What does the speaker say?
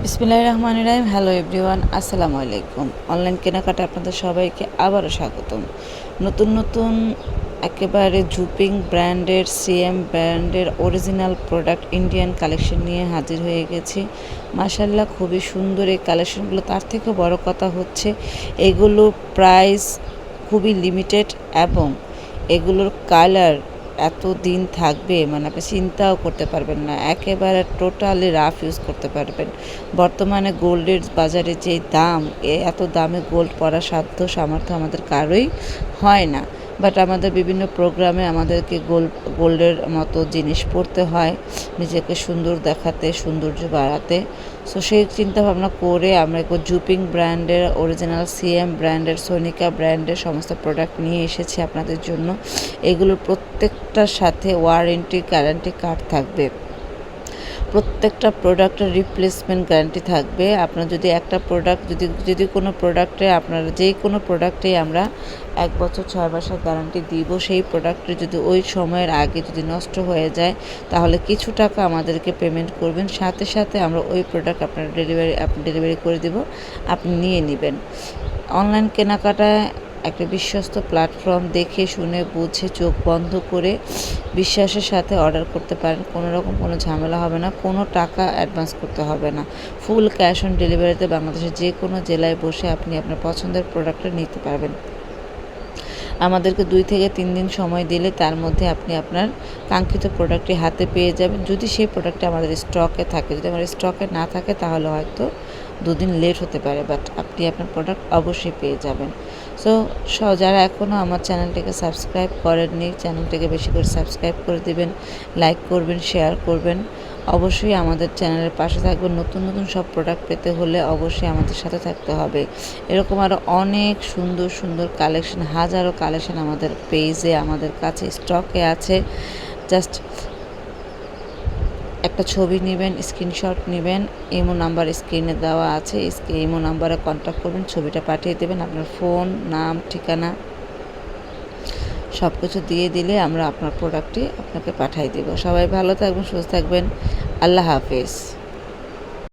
বিসমিল্লাহির রহমানির রহিম। Hello everyone, আসসালামু আলাইকুম। অনলাইন কেনাকাটা আপনাদের সবাইকে আবারও স্বাগতম। নতুন নতুন একেবারে জুপিং ব্র্যান্ডের, সিএম ব্র্যান্ডের অরিজিনাল প্রোডাক্ট ইন্ডিয়ান কালেকশন নিয়ে হাজির হয়ে গেছি। মাশাআল্লাহ, খুবই সুন্দর এই কালেকশনগুলো। তার থেকেও বড় কথা হচ্ছে এগুলোর প্রাইস খুবই লিমিটেড এবং এগুলোর কালার এত দিন থাকবে মানে আপনি চিন্তাও করতে পারবেন না। একেবারে টোটালি রাফ ইউজ করতে পারবেন। বর্তমানে গোল্ডের বাজারে যে দাম, এত দামে গোল্ড পরা সাধ্য সামর্থ্য আমাদের কারোই হয় না। বাট আমাদের বিভিন্ন প্রোগ্রামে আমাদেরকে গোল্ডের মতো জিনিস পরতে হয় নিজেকে সুন্দর দেখাতে, সৌন্দর্য বাড়াতে। সো সেই চিন্তাভাবনা করে আমরা একবার জুপিং ব্র্যান্ডের, অরিজিনাল সিএম ব্র্যান্ডের, সোনিকা ব্র্যান্ডের সমস্ত প্রোডাক্ট নিয়ে এসেছি আপনাদের জন্য। এগুলোর প্রত্যেকটার সাথে ওয়ারেন্টি গ্যারান্টি কার্ড থাকবে। প্রত্যেকটা প্রোডাক্টের রিপ্লেসমেন্ট গ্যারান্টি থাকবে। আপনার যদি একটা প্রোডাক্ট যদি কোনো প্রোডাক্টে আপনার যেই কোনো প্রোডাক্টেই আমরা 1 বছর 6 মাসের গ্যারান্টি দিব। সেই প্রোডাক্টটি যদি ওই সময়ের আগে যদি নষ্ট হয়ে যায় তাহলে কিছু টাকা আমাদেরকে পেমেন্ট করবেন, সাথে সাথে আমরা ওই প্রোডাক্ট আপনার ডেলিভারি করে দিব, আপনি নিয়ে নেবেন। অনলাইন কেনাকাটায় একটা বিশ্বস্ত প্ল্যাটফর্ম, দেখে শুনে বুঝে চোখ বন্ধ করে বিশ্বাসের সাথে অর্ডার করতে পারেন। কোনো ঝামেলা হবে না, কোনো টাকা অ্যাডভান্স করতে হবে না। ফুল ক্যাশ অন ডেলিভারিতে বাংলাদেশের যে কোনো জেলায় বসে আপনি আপনার পছন্দের প্রোডাক্টটা নিতে পারবেন। আমাদেরকে 2 থেকে 3 দিন সময় দিলে তার মধ্যে আপনি আপনার কাঙ্ক্ষিত প্রোডাক্টটি হাতে পেয়ে যাবেন, যদি সেই প্রোডাক্টটি আমাদের স্টকে থাকে। যদি আমার স্টকে না থাকে তাহলে হয়তো 2 দিন লেট হতে পারে, বাট আপনি আপনার প্রোডাক্ট অবশ্যই পেয়ে যাবেন। সো যারা এখনও আমার চ্যানেলটিকে সাবস্ক্রাইব করেননি, চ্যানেলটিকে বেশি করে সাবস্ক্রাইব করে দিবেন, লাইক করবেন, শেয়ার করবেন। অবশ্যই আমাদের চ্যানেলের পাশে থাকবেন। নতুন নতুন সব প্রোডাক্ট পেতে হলে অবশ্যই আমাদের সাথে থাকতে হবে। এরকম আরও অনেক সুন্দর সুন্দর কালেকশন, হাজারো কালেকশন আমাদের পেজে, আমাদের কাছে স্টকে আছে। জাস্ট একটা ছবি নেবেন, স্ক্রিনশট নেবেন, ইমো নাম্বার স্ক্রিনে দেওয়া আছে, ইমো নাম্বারে কন্ট্যাক্ট করবেন, ছবিটা পাঠিয়ে দেবেন, আপনার ফোন, নাম, ঠিকানা সব কিছু দিয়ে দিলে আমরা আপনার প্রোডাক্টটি আপনাকে পাঠিয়ে দেব। সবাই ভালো থাকবেন, সুস্থ থাকবেন। আল্লাহ হাফেজ।